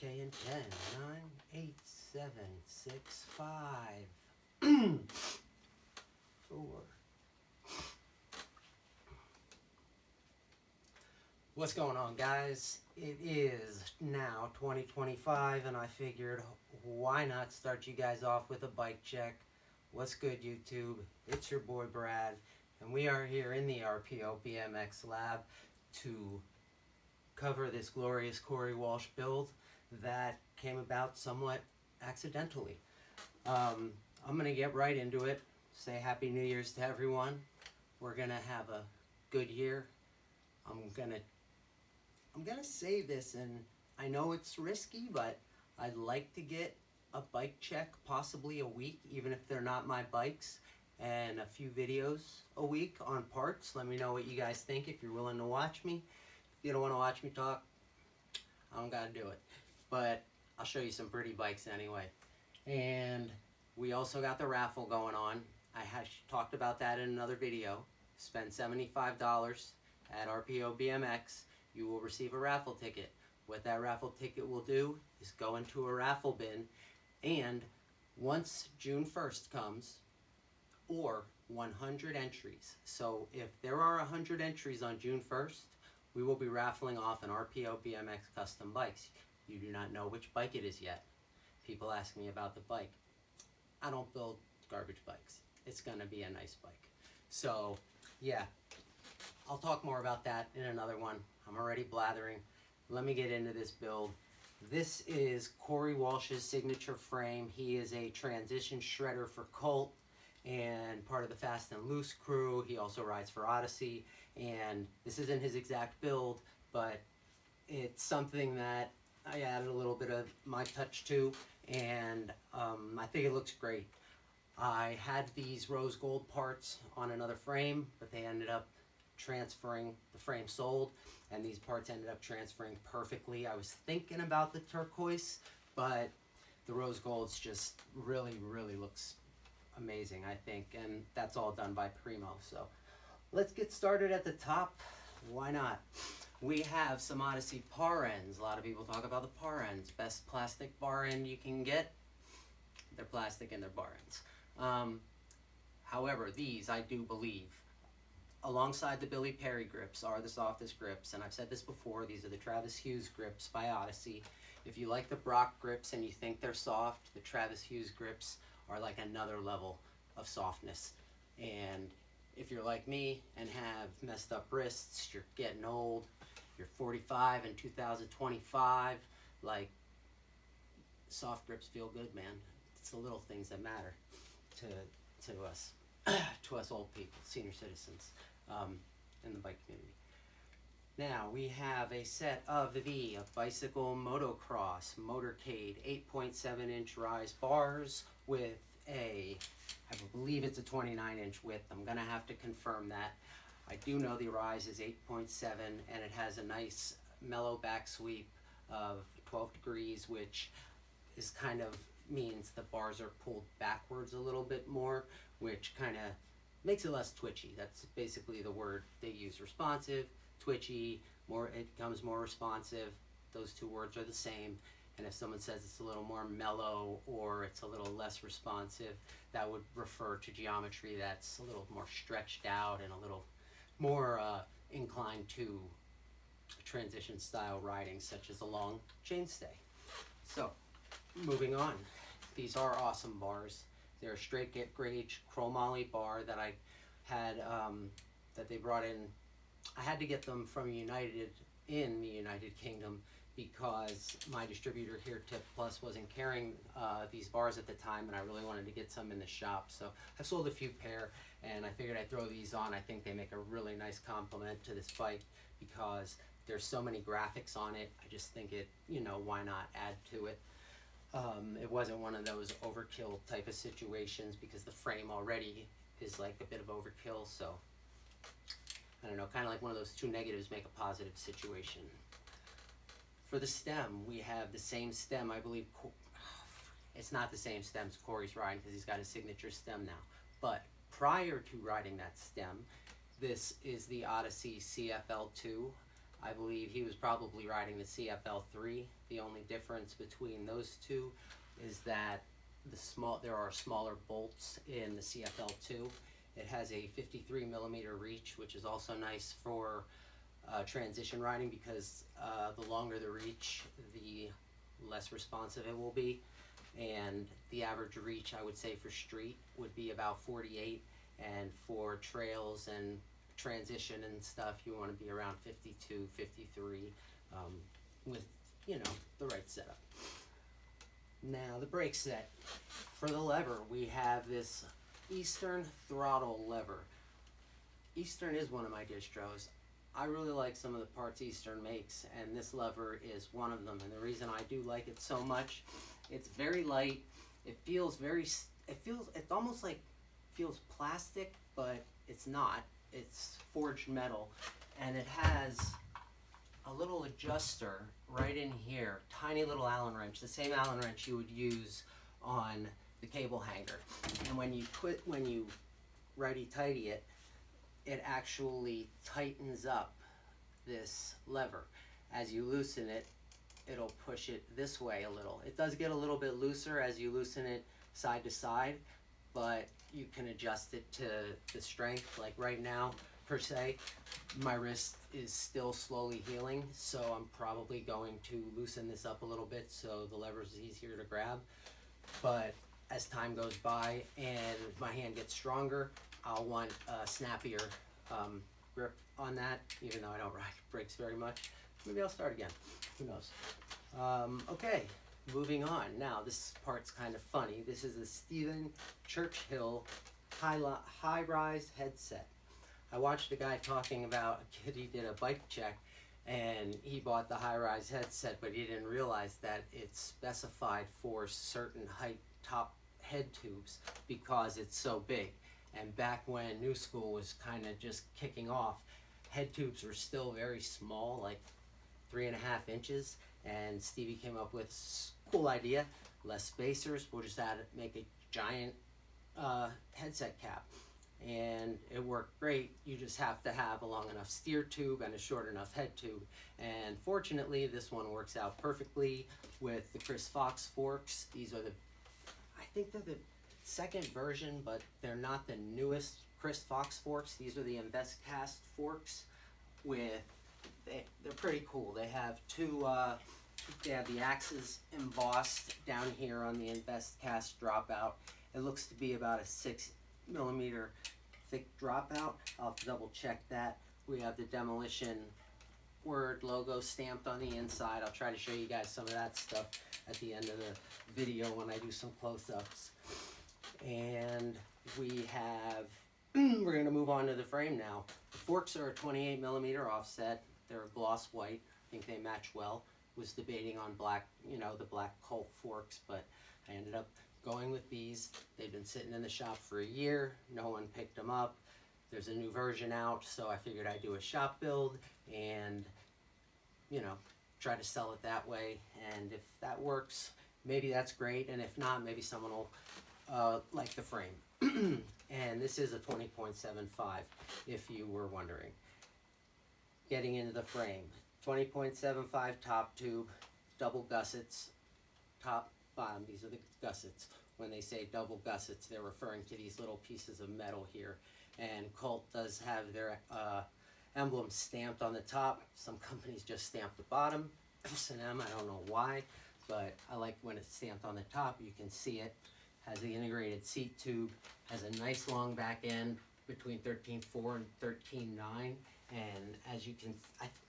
Okay, in 10, 9, 8, 7, 6, 5, 4. What's going on, guys? It is now 2025, and I figured why not start you guys off with a bike check. What's good, YouTube? It's your boy Brad, and we are here in the RPO BMX lab to cover this glorious Cory Walsh build that came about somewhat accidentally. I'm going to get right into it. Say Happy New Year's to everyone. We're going to have a good year. I'm gonna say this, and I know it's risky, but I'd like to get a bike check possibly a week, even if they're not my bikes, and a few videos a week on parts. Let me know what you guys think if you're willing to watch me. If you don't want to watch me talk, I don't gotta do it. But I'll show you some pretty bikes anyway. And we also got the raffle going on. I had talked about that in another video. Spend $75 at RPO BMX. You will receive a raffle ticket. What that raffle ticket will do is go into a raffle bin, and once June 1st comes, or 100 entries. So if there are 100 entries on June 1st, we will be raffling off an RPO BMX custom bikes. You do not know which bike it is yet. People ask me about the bike. I don't build garbage bikes. It's gonna be a nice bike. So yeah, I'll talk more about that in another one. I'm already blathering. Let me get into this build. This is Cory Walsh's signature frame. He is a transition shredder for Colt and part of the Fast and Loose crew. He also rides for Odyssey, and this isn't his exact build, but it's something that I added a little bit of my touch to, and I think it looks great. I had these rose gold parts on another frame, but they ended up transferring. The frame sold, and these parts ended up transferring perfectly. I was thinking about the turquoise, but the rose gold's just really looks amazing, I think, and that's all done by Primo. So let's get started at the top. Why not? We have some Odyssey par ends. A lot of people talk about the par ends. Best plastic bar end you can get. They're plastic and they're bar ends. However, these, I do believe, alongside the Billy Perry grips, are the softest grips. And I've said this before, these are the Travis Hughes grips by Odyssey. If you like the Brock grips and you think they're soft, the Travis Hughes grips are like another level of softness. And if you're like me and have messed up wrists, you're getting old, you're 45 in 2025, like, soft grips feel good, man. It's the little things that matter to us. To us old people, senior citizens, in the bike community. Now we have a set of the bicycle motocross motorcade 8.7-inch rise bars with I believe it's a 29-inch width. I'm gonna have to confirm that. I do know the rise is 8.7, and it has a nice mellow back sweep of 12 degrees, which is kind of means the bars are pulled backwards a little bit more, which kind of makes it less twitchy. That's basically the word they use. Responsive, twitchy, it becomes more responsive. Those two words are the same. And if someone says it's a little more mellow or it's a little less responsive, that would refer to geometry that's a little more stretched out and a little more inclined to transition style riding, such as a long chainstay. So moving on, these are awesome bars. They're a straight gauge chromoly bar that I had, that they brought in. I had to get them from United in the United Kingdom because my distributor here, Tip Plus, wasn't carrying these bars at the time, and I really wanted to get some in the shop. So I've sold a few pair, and I figured I'd throw these on. I think they make a really nice complement to this bike because there's so many graphics on it. I just think it, why not add to it? It wasn't one of those overkill type of situations because the frame already is like a bit of overkill, so I don't know, kind of like one of those two negatives make a positive situation. For the stem, we have the same stem, I believe. It's not the same stem as Cory's riding because he's got his signature stem now, but prior to riding that stem, this is the Odyssey CFL2. I believe he was probably riding the CFL3. The only difference between those two is that there are smaller bolts in the CFL2. It has a 53 millimeter reach, which is also nice for transition riding because the longer the reach, the less responsive it will be. And the average reach, I would say, for street would be about 48, and for trails and transition and stuff, you want to be around 52, 53, with, you know, the right setup. Now the brake set. For the lever, we have this Eastern throttle lever. Eastern is one of my distros. I really like some of the parts Eastern makes, and this lever is one of them. And the reason I do like it so much, it's very light. It feels it's almost like feels plastic, but it's not. It's forged metal, and it has a little adjuster right in here, tiny little Allen wrench, the same Allen wrench you would use on the cable hanger. And when you righty-tighty it, it actually tightens up this lever. As you loosen it, it'll push it this way a little. It does get a little bit looser as you loosen it side to side, but you can adjust it to the strength. Like right now, per se, my wrist is still slowly healing, so I'm probably going to loosen this up a little bit so the lever is easier to grab. But as time goes by and my hand gets stronger, I'll want a snappier grip on that, even though I don't ride brakes very much. Maybe I'll start again, who knows. Okay, moving on. Now this part's kind of funny. This is the Stephen Churchill high-rise headset. I watched a guy talking about a kid, he did a bike check and he bought the high-rise headset, but he didn't realize that it's specified for certain height top head tubes because it's so big. And back when New School was kind of just kicking off, head tubes were still very small, like 3.5 inches. And Stevie came up with a cool idea: less spacers, we'll just make a giant headset cap. And it worked great. You just have to have a long enough steer tube and a short enough head tube. And fortunately, this one works out perfectly with the Chris Fox forks. These are I think they're the second version, but they're not the newest Chris Fox forks. These are the InvestCast forks they're pretty cool. They have they have the axes embossed down here on the InvestCast dropout. It looks to be about a 6 millimeter thick dropout. I'll have to double check that. We have the Demolition word logo stamped on the inside. I'll try to show you guys some of that stuff at the end of the video when I do some close-ups. And we have, we're going to move on to the frame now. The forks are a 28 millimeter offset. They're gloss white. I think they match well. Was debating on black, the black Colt forks, but I ended up going with these. They've been sitting in the shop for a year. No one picked them up. There's a new version out, so I figured I'd do a shop build and, try to sell it that way. And if that works, maybe that's great. And if not, maybe someone will like the frame. And this is a 20.75, if you were wondering. Getting into the frame. 20.75 top tube, double gussets, top, bottom. These are the gussets. When they say double gussets, they're referring to these little pieces of metal here. And Colt does have their emblem stamped on the top. Some companies just stamp the bottom. S&M, I don't know why, but I like when it's stamped on the top. You can see it. Has the integrated seat tube. Has a nice long back end between 13.4 and 13.9. And as you can,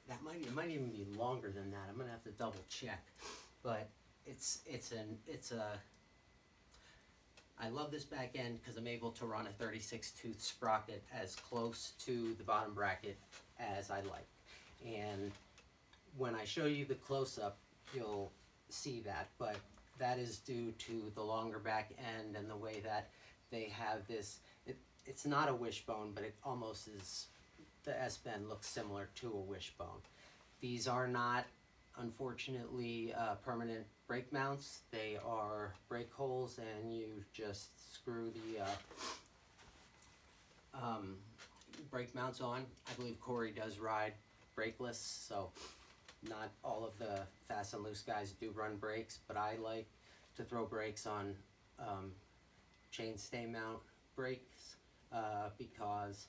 it might even be longer than that. I'm gonna have to double check, but I love this back end because I'm able to run a 36 tooth sprocket as close to the bottom bracket as I like. And when I show you the close-up, you'll see that, but that is due to the longer back end and the way that they have this. It's not a wishbone, but it almost is. The S-bend looks similar to a wishbone. These are not, unfortunately, permanent brake mounts. They are brake holes, and you just screw the brake mounts on. I believe Cory does ride brakeless, so not all of the fast and loose guys do run brakes, but I like to throw brakes on chainstay mount brakes because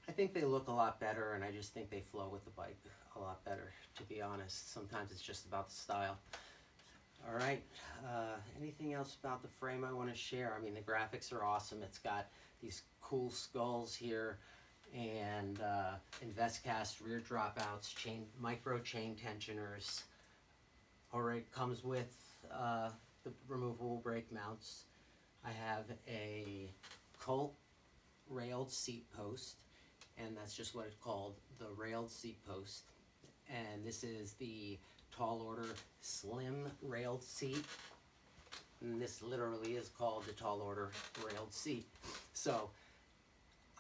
I think they look a lot better, and I just think they flow with the bike a lot better, to be honest. Sometimes it's just about the style. All right, anything else about the frame I want to share? I mean, the graphics are awesome. It's got these cool skulls here, and InvestCast rear dropouts, micro chain tensioners. Alright, comes with the removable brake mounts. I have a Colt railed seat post, and that's just what it's called, the railed seat post. And this is the tall order slim railed seat, and this literally is called the tall order railed seat. So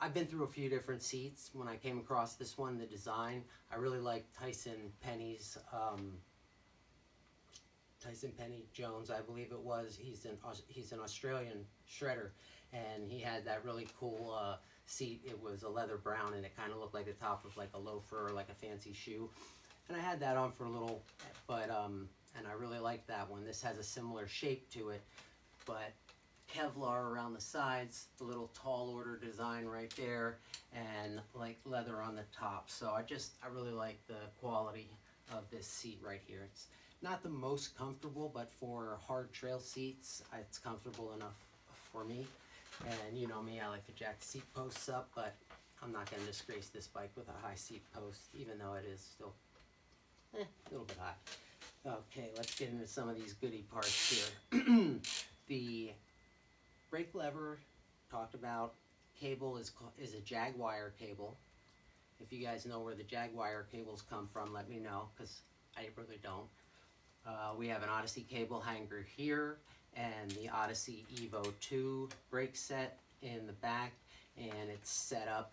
I've been through a few different seats. When I came across this one, the design, I really like Tyson Penny's, Tyson Penny Jones, I believe it was. He's an Australian shredder, and he had that really cool seat. It was a leather brown, and it kind of looked like the top of like a loafer or like a fancy shoe. And I had that on for a little, but and I really liked that one. This has a similar shape to it, but Kevlar around the sides, the little tall order design right there, and like leather on the top. So I really like the quality of this seat right here. It's not the most comfortable, but for hard trail seats, it's comfortable enough for me. And you know me, I like to jack the seat posts up, but I'm not going to disgrace this bike with a high seat post, even though it is still a little bit high. Okay, let's get into some of these goodie parts here. The brake lever, talked about. Cable is a Jaguar cable. If you guys know where the Jaguar cables come from, let me know, because I really don't. We have an Odyssey cable hanger here, and the Odyssey Evo 2 brake set in the back, and it's set up,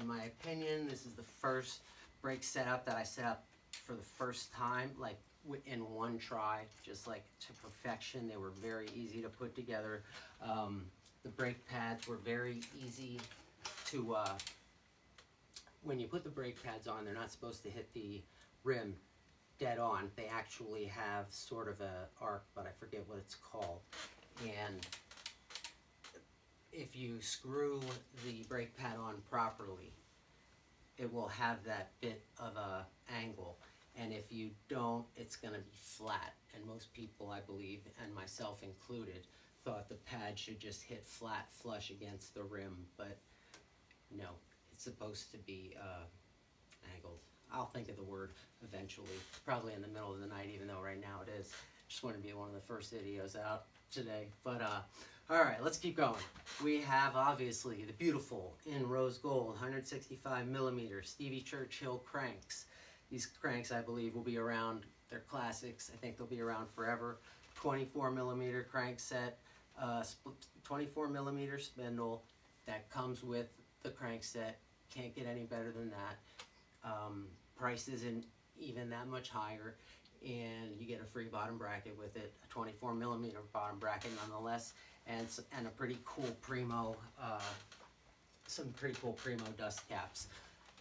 in my opinion, this is the first brake setup that I set up for the first time, like in one try, just like to perfection. They were very easy to put together. The brake pads were very easy to, when you put the brake pads on, they're not supposed to hit the rim dead on. They actually have sort of a arc, but I forget what it's called. And if you screw the brake pad on properly, it will have that bit of a angle. And if you don't, it's going to be flat. And most people, I believe, and myself included, thought the pad should just hit flat flush against the rim, but no, it's supposed to be angled. I'll think of the word eventually, probably in the middle of the night, even though right now it is. Just wanted to be one of the first videos out today. But all right, let's keep going. We have obviously the beautiful in rose gold 165 millimeter Stevie Churchill cranks. These cranks, I believe, will be around. They're classics. I think they'll be around forever. 24 millimeter crank set, 24 millimeter spindle that comes with the crank set. Can't get any better than that. Price isn't even that much higher, and you get a free bottom bracket with it, a 24 millimeter bottom bracket nonetheless, and a pretty cool Primo, some pretty cool Primo dust caps.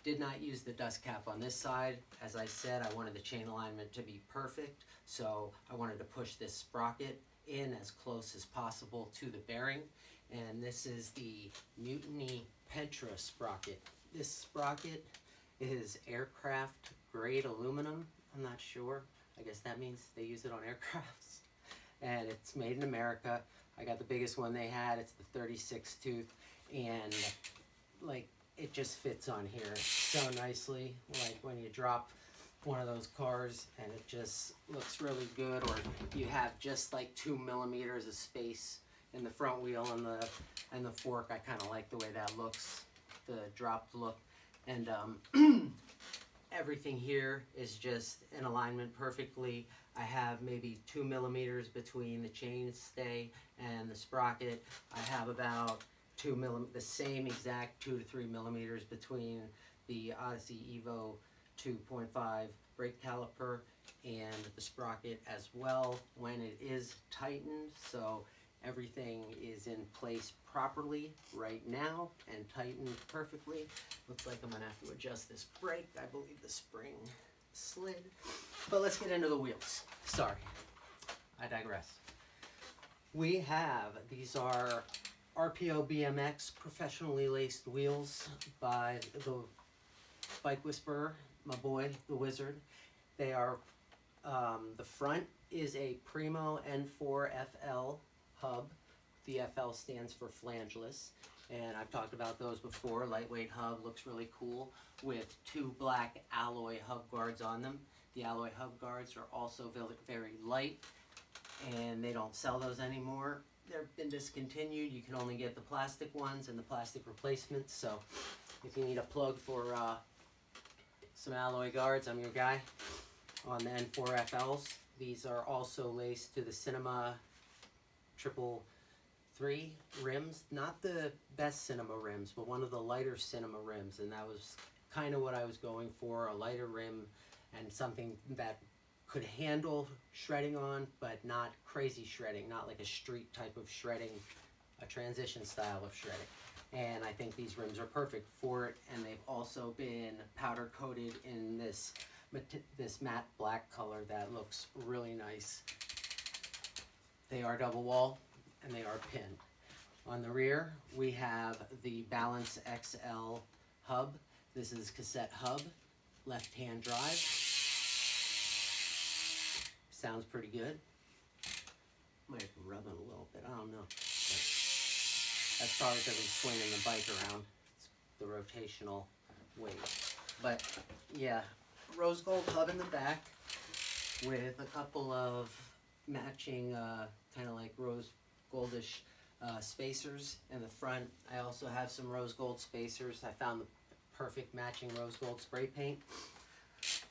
Did not use the dust cap on this side. As I said, I wanted the chain alignment to be perfect, so I wanted to push this sprocket in as close as possible to the bearing. And this is the Mutiny Petra sprocket. This sprocket is aircraft grade aluminum. I'm not sure. I guess that means they use it on aircrafts. And it's made in America. I got the biggest one they had. It's the 36 tooth, and like it just fits on here so nicely. Like when you drop one of those cars, and it just looks really good. Or you have just like 2 millimeters of space in the front wheel and the fork. I kind of like the way that looks, the dropped look. And everything here is just in alignment perfectly. I have maybe 2 millimeters between the chainstay and the sprocket. I have about the same exact 2 to 3 millimeters between the Odyssey Evo 2.5 brake caliper and the sprocket as well when it is tightened. So Everything is in place properly right now and tightened perfectly. Looks like I'm gonna have to adjust this brake. I believe the spring slid. But let's get into the wheels. Sorry, I digress. We have, these are RPO BMX professionally laced wheels by the Bike Whisperer, my boy, the Wizard. They are, the front is a Primo N4FL hub. The FL stands for flangeless, and I've talked about those before. Lightweight hub, looks really cool with 2 black alloy hub guards on them. The alloy hub guards are also very light, and they don't sell those anymore. They've been discontinued. You can only get the plastic ones and the plastic replacements. So if you need a plug for some alloy guards, I'm your guy on the N4FLs. These are also laced to the Cinema 333 rims. Not the best Cinema rims, but one of the lighter Cinema rims, and that was kind of what I was going for, a lighter rim and something that could handle shredding on, but not crazy shredding, not like a street type of shredding, a transition style of shredding. And I think these rims are perfect for it, and they've also been powder coated in this matte black color that looks really nice. They are double wall and they are pinned. On the rear, we have the Balance XL hub. This is cassette hub, left-hand drive. Sounds pretty good. Might have to rub it a little bit, I don't know. But that's probably because I'm swinging the bike around. It's the rotational weight. But yeah, rose gold hub in the back with a couple of matching kind of like rose goldish spacers in the front. I also have some rose gold spacers. I found the perfect matching rose gold spray paint.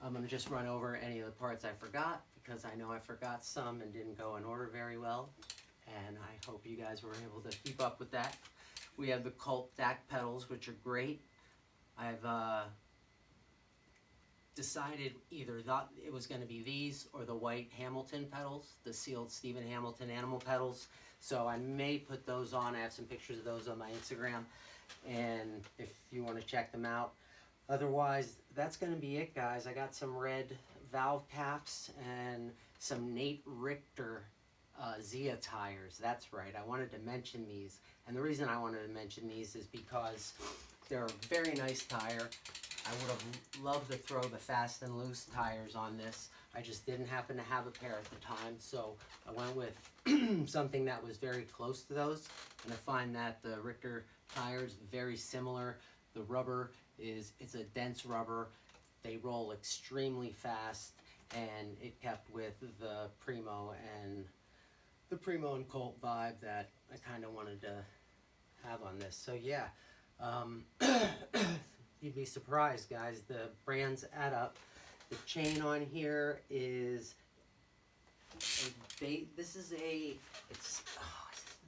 I'm going to just run over any of the parts I forgot, because I know I forgot some and didn't go in order very well, and I hope you guys were able to keep up with that. We have the Cult DAC pedals, which are great. I've decided either that it was going to be these or the white Hamilton pedals, the sealed Stephen Hamilton animal pedals. So I may put those on. I have some pictures of those on my Instagram, and if you want to check them out. Otherwise, that's going to be it, guys. I got some red valve caps and some Nate Richter Zia tires. That's right. I wanted to mention these. And the reason I wanted to mention these is because they're a very nice tire. I would have loved to throw the fast and loose tires on this. I just didn't happen to have a pair at the time, so I went with something that was very close to those. And I find that the Richter tires very similar. The rubber it's a dense rubber. They roll extremely fast, and it kept with the Primo and Colt vibe that I kind of wanted to have on this. So yeah, you'd be surprised, guys. The brands add up. The chain on here is this is a is this the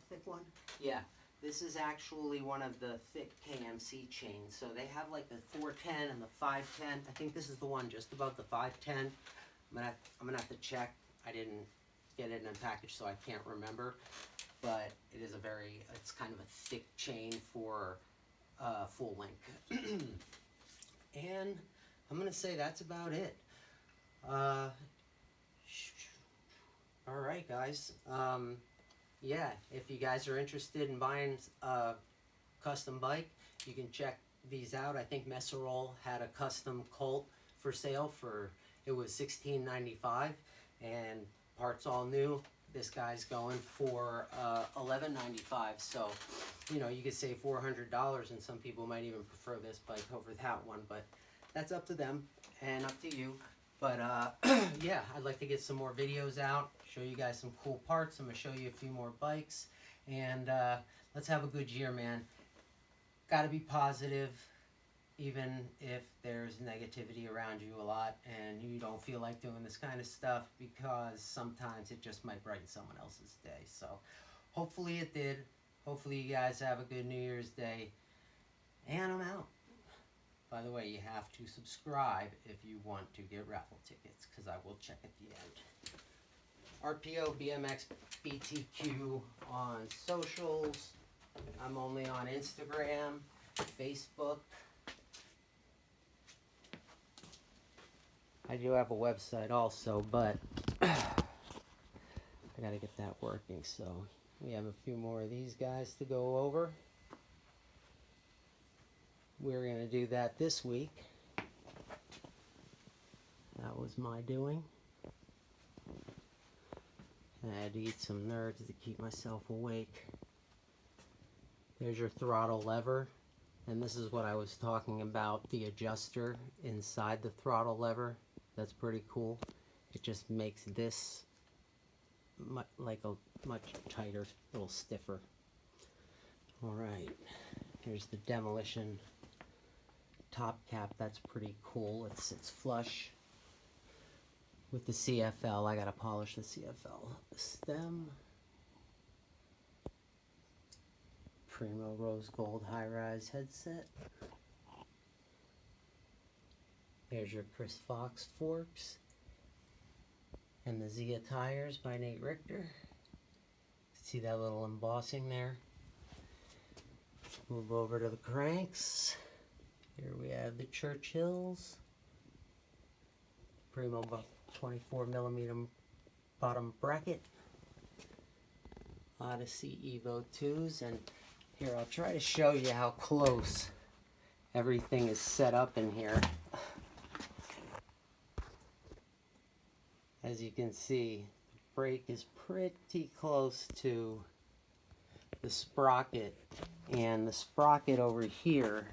thick one? Yeah. This is actually one of the thick KMC chains. So they have like the 410 and the 510. I think this is the one just above the 510. I'm gonna have to check. I didn't get it in a package, so I can't remember. But it is it's kind of a thick chain for full length. And I'm gonna say that's about it. All right, guys. Yeah, if you guys are interested in buying a custom bike, you can check these out. I think Messerol had a custom Colt for sale it was $16.95, and parts all new. This guy's going for $11.95, so you know, you could save $400, and some people might even prefer this bike over that one, but that's up to them and up to you. But yeah, I'd like to get some more videos out, show you guys some cool parts. I'm going to show you a few more bikes, and let's have a good year, man. Got to be positive, even if there's negativity around you a lot and you don't feel like doing this kind of stuff, because sometimes it just might brighten someone else's day. So hopefully it did. Hopefully you guys have a good New Year's Day, and I'm out. By the way, you have to subscribe if you want to get raffle tickets, because I will check at the end. RPO BMX BTQ on socials. I'm only on Instagram, Facebook. I do have a website also, but I gotta get that working. So we have a few more of these guys to go over. We're gonna do that this week. That was my doing. I had to eat some nerds to keep myself awake. There's your throttle lever, and this is what I was talking about, the adjuster inside the throttle lever. That's pretty cool. It just makes this like a much tighter, a little stiffer. Alright, here's the demolition top cap. That's pretty cool. It sits flush with the CFL. I gotta polish the CFL. The stem. Primo rose gold high-rise headset. There's your Chris Fox forks. And the Zia tires by Nate Richter. See that little embossing there? Move over to the cranks. Here we have the Churchills. Primo 24mm bottom bracket. Odyssey Evo 2s. And here, I'll try to show you how close everything is set up in here. As you can see, the brake is pretty close to the sprocket, and the sprocket over here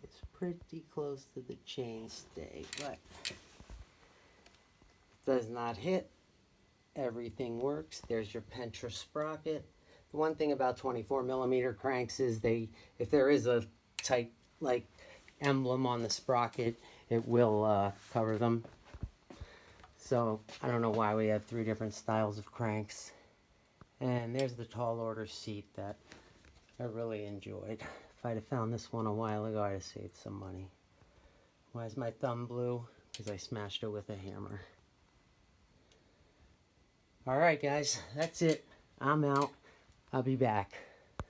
is pretty close to the chainstay, but it does not hit. Everything works. There's your Pentra sprocket. The one thing about 24mm cranks is if there is a tight like emblem on the sprocket, it will cover them. So I don't know why we have 3 different styles of cranks. And there's the tall order seat that I really enjoyed. If I'd have found this one a while ago, I'd have saved some money. Why is my thumb blue? Because I smashed it with a hammer. Alright guys, that's it. I'm out. I'll be back.